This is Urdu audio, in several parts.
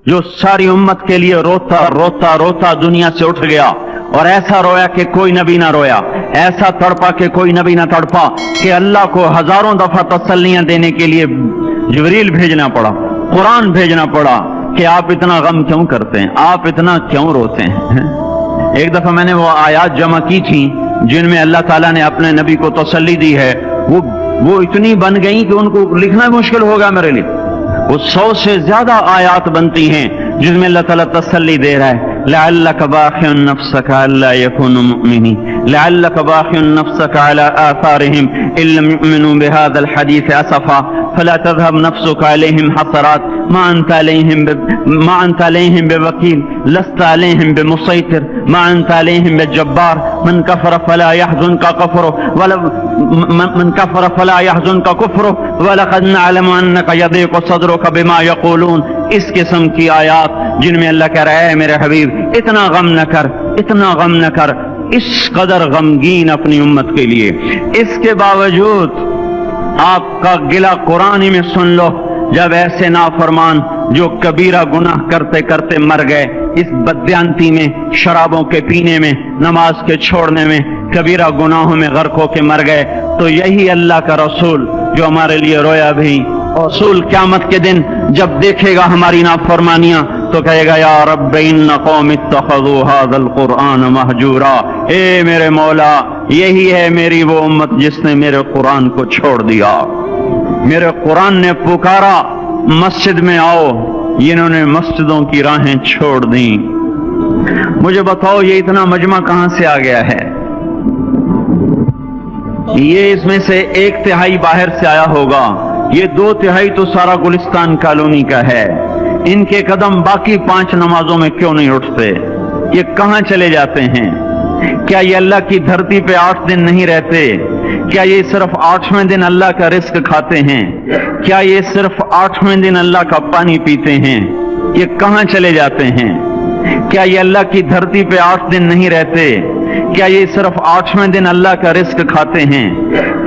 جو ساری امت کے لیے روتا روتا روتا دنیا سے اٹھ گیا اور ایسا رویا کہ کوئی نبی نہ رویا، ایسا تڑپا کہ کوئی نبی نہ تڑپا، کہ اللہ کو ہزاروں دفعہ تسلیاں دینے کے لیے جبریل بھیجنا پڑا، قرآن بھیجنا پڑا کہ آپ اتنا غم کیوں کرتے ہیں، آپ اتنا کیوں روتے ہیں۔ ایک دفعہ میں نے وہ آیات جمع کی تھی جن میں اللہ تعالیٰ نے اپنے نبی کو تسلی دی ہے، وہ اتنی بن گئی کہ ان کو لکھنا مشکل ہوگا میرے لیے۔ وہ 100 سے زیادہ آیات بنتی ہیں جس میں اللہ تعالیٰ تسلی دے رہا ہے، لعلک باخع نفسک الا یکونوا مؤمنین، لعلک باخع نفسک علی آثارہم ان لم یؤمنوا بهذا الحدیث اسفا فلا تذهب نفسك عليهم حسرات ما انت عليهم بوکیل لست عليهم بمسيطر ما انت عليهم بجبار من کفر فلا يحزنك كفره ولقد نعلم انك يضيق صدرك بما يقولون۔ اس قسم کی آیات جن میں اللہ کہہ رہا ہے میرے حبیب اتنا غم نہ کر، اتنا غم نہ کر، اس قدر غمگین اپنی امت کے لیے۔ اس کے باوجود آپ کا گلہ قرآن میں سن لو، جب ایسے نافرمان جو کبیرہ گناہ کرتے کرتے مر گئے، اس بددیانتی میں، شرابوں کے پینے میں، نماز کے چھوڑنے میں، کبیرہ گناہوں میں غرق ہو کے مر گئے، تو یہی اللہ کا رسول جو ہمارے لیے رویا بھی، رسول قیامت کے دن جب دیکھے گا ہماری نافرمانیاں تو کہے گا یا رب ان قوم اتخذوا هذا القرآن مہجورا، اے میرے مولا یہی ہے میری وہ امت جس نے میرے قرآن کو چھوڑ دیا۔ میرے قرآن نے پکارا مسجد میں آؤ، انہوں نے مسجدوں کی راہیں چھوڑ دیں۔ مجھے بتاؤ یہ اتنا مجمع کہاں سے آ گیا ہے؟ یہ اس میں سے 1/3 باہر سے آیا ہوگا، یہ 2/3 تو سارا گلستان کالونی کا ہے۔ ان کے قدم باقی 5 نمازوں میں کیوں نہیں اٹھتے؟ یہ کہاں چلے جاتے ہیں؟ کیا یہ اللہ کی دھرتی پہ 8 دن نہیں رہتے؟ کیا یہ صرف 8ویں دن اللہ کا رزق کھاتے ہیں؟ کیا یہ صرف 8ویں دن اللہ کا پانی پیتے ہیں؟ یہ کہاں چلے جاتے ہیں؟ کیا یہ اللہ کی دھرتی پہ 8 دن نہیں رہتے؟ کیا یہ صرف 8ویں دن اللہ کا رزق کھاتے ہیں؟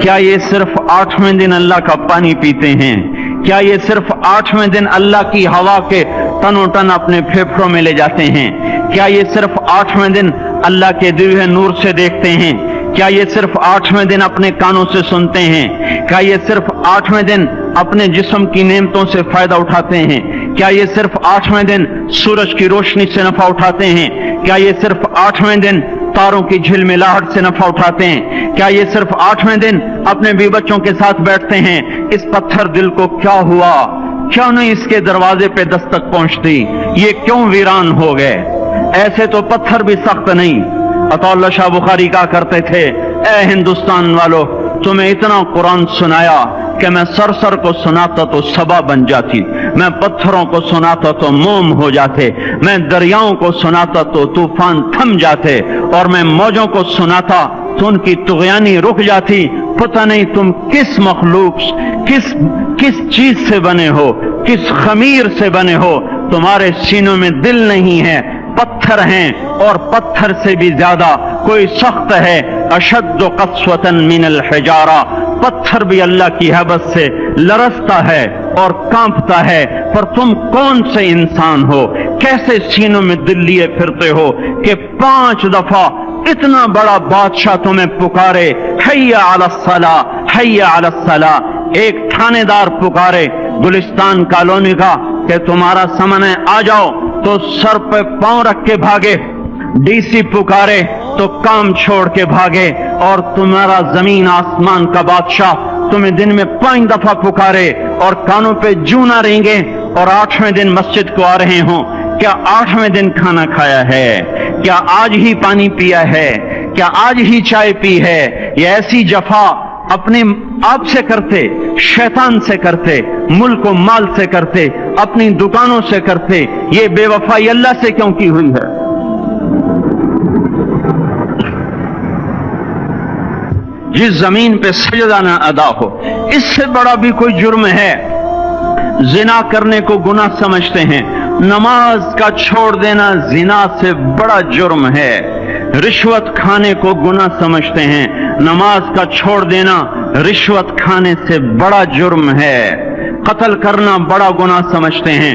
کیا یہ صرف 8ویں دن اللہ کا پانی پیتے ہیں؟ کیا یہ صرف 8ویں دن اللہ کی ہوا کے تنو تن اپنے پھیپھڑوں میں لے جاتے ہیں؟ کیا یہ صرف 8ویں دن اللہ کے دیے نور سے دیکھتے ہیں؟ کیا یہ صرف 8ویں دن اپنے کانوں سے سنتے ہیں؟ کیا یہ صرف 8ویں دن اپنے جسم کی نعمتوں سے فائدہ اٹھاتے ہیں؟ کیا یہ صرف 8ویں دن سورج کی روشنی سے نفع اٹھاتے ہیں؟ کیا یہ صرف 8ویں دن تاروں کی جھلملاہٹ سے نفع اٹھاتے ہیں؟ کیا یہ صرف 8ویں دن اپنے بیوی بچوں کے ساتھ بیٹھتے ہیں؟ اس پتھر دل کو کیا ہوا؟ کیوں نہیں اس کے دروازے پہ دستک پہنچتی؟ یہ کیوں ویران ہو گئے؟ ایسے تو پتھر بھی سخت نہیں۔ عطا اللہ شاہ بخاری کہا کرتے تھے، اے ہندوستان والو تمہیں اتنا قرآن سنایا کہ میں سر کو سناتا تو صبا بن جاتی، میں پتھروں کو سناتا تو موم ہو جاتے، میں دریاؤں کو سناتا تو طوفان تھم جاتے، اور میں موجوں کو سناتا تو ان کی طغیانی رک جاتی۔ پتہ نہیں تم کس مخلوق، کس چیز سے بنے ہو، کس خمیر سے بنے ہو، تمہارے سینوں میں دل نہیں ہے، پتھر ہیں، اور پتھر سے بھی زیادہ کوئی سخت ہے، اشد قسوة من الحجارہ، پتھر بھی اللہ کی حیبت سے لرزتا ہے اور کانپتا ہے، پر تم کون سے انسان ہو، کیسے سینوں میں دل لیے پھرتے ہو کہ 5 دفعہ اتنا بڑا بادشاہ تمہیں پکارے، حی علی الصلاۃ، حی علی الصلاۃ، ایک تھانے دار پکارے گلستان کالونی کا کہ تمہارا سمن ہے آ جاؤ، تو سر پہ پاؤں رکھ کے بھاگے، ڈی سی پکارے تو کام چھوڑ کے بھاگے، اور تمہارا زمین آسمان کا بادشاہ تمہیں دن میں 5 دفعہ پکارے اور کانوں پہ جو نہ رینگے، اور 8ویں دن مسجد کو آ رہے ہوں۔ کیا 8ویں دن کھانا کھایا ہے؟ کیا آج ہی پانی پیا ہے؟ کیا آج ہی چائے پی ہے؟ یہ ایسی جفا اپنے آپ سے کرتے، شیطان سے کرتے، ملک و مال سے کرتے، اپنی دکانوں سے کرتے، یہ بے وفائی اللہ سے کیوں کی ہوئی ہے؟ جس زمین پہ سجدہ نہ ادا ہو، اس سے بڑا بھی کوئی جرم ہے؟ زنا کرنے کو گناہ سمجھتے ہیں، نماز کا چھوڑ دینا زنا سے بڑا جرم ہے۔ رشوت کھانے کو گناہ سمجھتے ہیں، نماز کا چھوڑ دینا رشوت کھانے سے بڑا جرم ہے۔ قتل کرنا بڑا گناہ سمجھتے ہیں،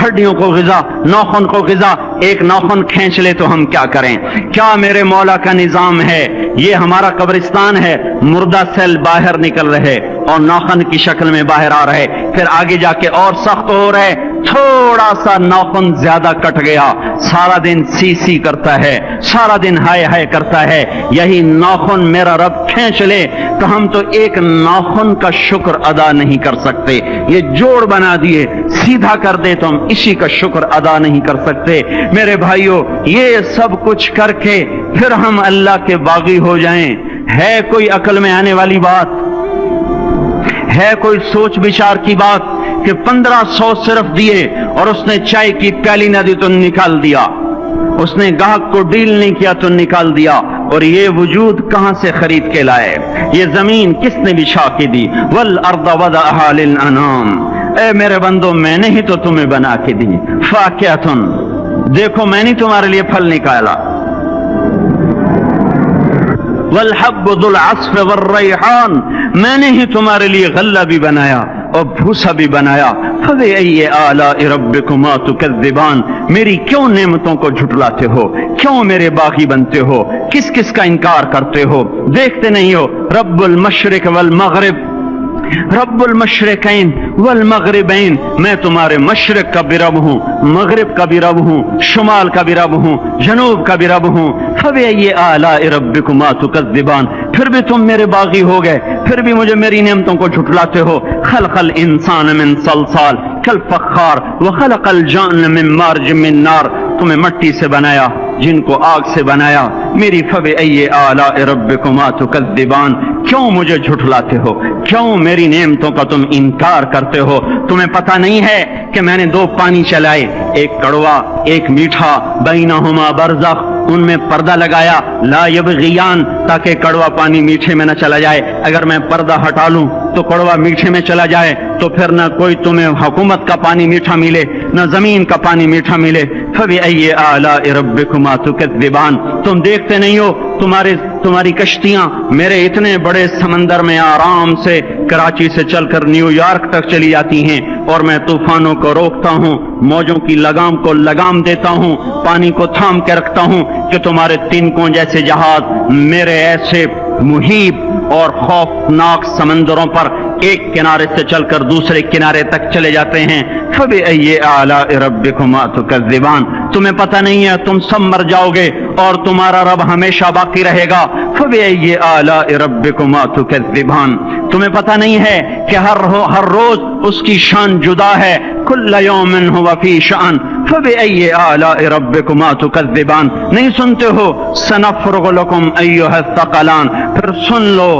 ہڈیوں کو غذا، ناخن کو غذا، ایک ناخن کھینچ لے تو ہم کیا کریں؟ کیا میرے مولا کا نظام ہے؟ یہ ہمارا قبرستان ہے، مردہ سیل باہر نکل رہے اور ناخن کی شکل میں باہر آ رہے، پھر آگے جا کے اور سخت ہو رہے، تھوڑا سا ناخن زیادہ کٹ گیا، سارا دن سی سی کرتا ہے، سارا دن ہائے ہائے کرتا ہے، یہی ناخن میرا رب کھینچ لے تو ہم تو ایک ناخن کا شکر ادا نہیں کر سکتے، یہ جوڑ بنا دیے سیدھا کر دے تو ہم اسی کا شکر ادا نہیں کر سکتے۔ میرے بھائیو، یہ سب کچھ کر کے پھر ہم اللہ کے باغی ہو جائیں، ہے کوئی عقل میں آنے والی بات؟ ہے کوئی سوچ بچار کی بات کہ 1500 صرف دیے اور اس نے چائے کی پیالی نہ دی تو نکال دیا، اس نے گاہک کو ڈیل نہیں کیا تو نکال دیا، اور یہ وجود کہاں سے خرید کے لائے؟ یہ زمین کس نے بچھا کے دی؟ والارض وضعها للانام، اے میرے بندو میں نے ہی تو تمہیں بنا کے دی، فاکہۃ، دیکھو میں نے تمہارے لیے پھل نکالا، والحب ذو العصف والریحان، میں نے ہی تمہارے لیے غلہ بھی بنایا اور بھوسا بھی بنایا، فبأي آلاء ربكما تكذبان، میری کیوں نعمتوں کو جھٹلاتے ہو؟ کیوں میرے باغی بنتے ہو؟ کس کس کا انکار کرتے ہو؟ دیکھتے نہیں ہو رب المشرق والمغرب، رب المشرقین والمغربین، میں تمہارے مشرق کا بھی رب ہوں، مغرب کا بھی رب ہوں، شمال کا بھی رب ہوں، جنوب کا بھی رب ہوں، فبأي آلاء ربكما تكذبان، پھر بھی تم میرے باغی ہو گئے، پھر بھی مجھے میری نعمتوں کو جھٹلاتے ہو۔ خلق الانسان من صلصال کالفخار وخلق الجان من مارج من نار، تمہیں مٹی سے بنایا، جن کو آگ سے بنایا، میری فبأي آلاء ربكما تكذبان، کیوں مجھے جھٹلاتے ہو؟ کیوں میری نعمتوں کا تم انکار کرتے ہو؟ تمہیں پتہ نہیں ہے کہ میں نے دو پانی چلائے، ایک کڑوا ایک میٹھا، بینہما برزخ، ان میں پردہ لگایا، لا یبغیان، تاکہ کڑوا پانی میٹھے میں نہ چلا جائے، اگر میں پردہ ہٹا لوں تو کڑوا میٹھے میں چلا جائے تو پھر نہ کوئی تمہیں حکومت کا پانی میٹھا ملے نہ زمین کا پانی میٹھا ملے۔ فبأي آلاء ربكما تكذبان، تم دیکھتے نہیں ہو تمہاری کشتیاں میرے اتنے بڑے سمندر میں آرام سے کراچی سے چل کر نیو یارک تک چلی جاتی ہیں، اور میں طوفانوں کو روکتا ہوں، موجوں کی لگام کو لگام دیتا ہوں، پانی کو تھام کے رکھتا ہوں کہ تمہارے تینکوں جیسے جہاز میرے ایسے محیط اور خوفناک سمندروں پر ایک کنارے سے چل کر دوسرے کنارے تک چلے جاتے ہیں۔ فبأي آلاء ربكما تكذبان، تمہیں پتہ نہیں ہے تم سب مر جاؤ گے اور تمہارا رب ہمیشہ باقی رہے گا۔ فبأي آلاء ربكما تكذبان، تمہیں پتہ نہیں ہے کہ ہر روز اس کی شان جدا ہے، كل يوم هو في شأن، فبأي آلاء ربكما تكذبان، نہیں سنتے ہو؟ سنفرغ لكم أيها الثقلان، پھر سن لو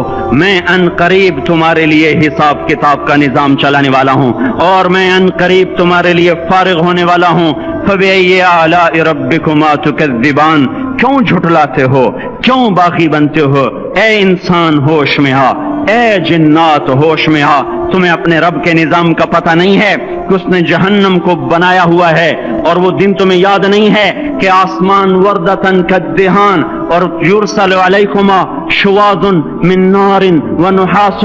میں ان قریب تمہارے لیے حساب کتاب کا نظام چلانے والا ہوں، اور میں ان قریب تمہارے لیے فارغ ہونے والا ہوں۔ فبأي آلاء ربكما تكذبان، کیوں جھٹلاتے ہو؟ کیوں باغی بنتے ہو؟ اے انسان ہوش میں آ، اے جنات ہوش میں آ، تمہیں اپنے رب کے نظام کا پتہ نہیں ہے کہ اس نے جہنم کو بنایا ہوا ہے، اور وہ دن تمہیں یاد نہیں ہے کہ آسمان وردتن کالدہان، اور یرسل علیکما شواظ من نار ونحاس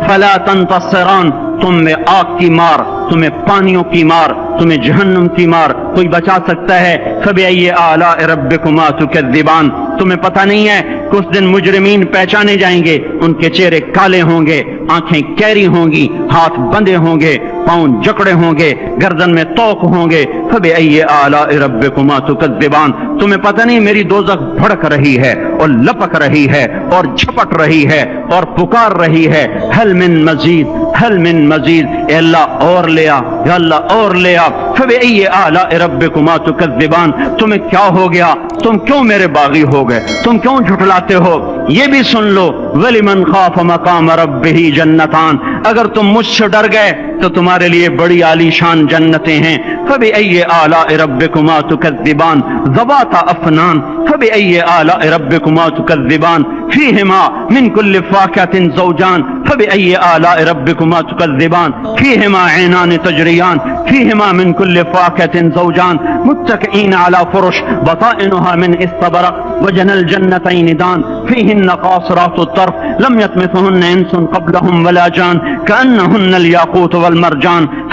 فلا تنتصران، تم میں آگ کی مار، تمہیں پانیوں کی مار، تمہیں جہنم کی مار کوئی بچا سکتا ہے؟ فبأي آلاء ربكما تكذبان، تمہیں پتہ نہیں ہے کہ اس دن مجرمین پہچانے جائیں گے، ان کے چہرے کالے ہوں گے، آنکھیں کیری ہوں گی، ہاتھ بندے ہوں گے، پاؤں جکڑے ہوں گے، گردن میں توق ہوں گے۔ فبأي آلاء ربكما تكذبان، تمہیں پتہ نہیں میری دوزخ بھڑک رہی ہے اور لپک رہی ہے اور جھپٹ رہی ہے اور پکار رہی ہے، هل من مزید، هل من مزید، اے اللہ اور لے آ، یا اللہ اور لے آ۔ فبأي آلاء ربكما تكذبان، تمہیں کیا ہو گیا؟ تم کیوں میرے باغی ہو گئے؟ تم کیوں جھٹلاتے ہو؟ یہ بھی سن لو، وَلِمَنْ خَافَ مَقَامَ رَبِّهِ جَنَّتَانِ، اگر تم مجھ سے ڈر گئے تو تمہارے لیے بڑی عالی شان جنتیں ہیں۔ فبأي آلاء ربكما تكذبان، ذواتا افنان، فبأي آلاء ربكما تكذبان، فيهما من كل فاكهة زوجان، فبأي آلاء ربكما تكذبان، فيهما عينان تجريان، فيهما من كل فاكهة زوجان، متكئين على فرش بطائنها من استبرق، وجنى الجنتين دان، فيهن قاصرات الطرف لم يطمثهن انس قبلهم ولا جان، كأنهن الياقوت والمرجان،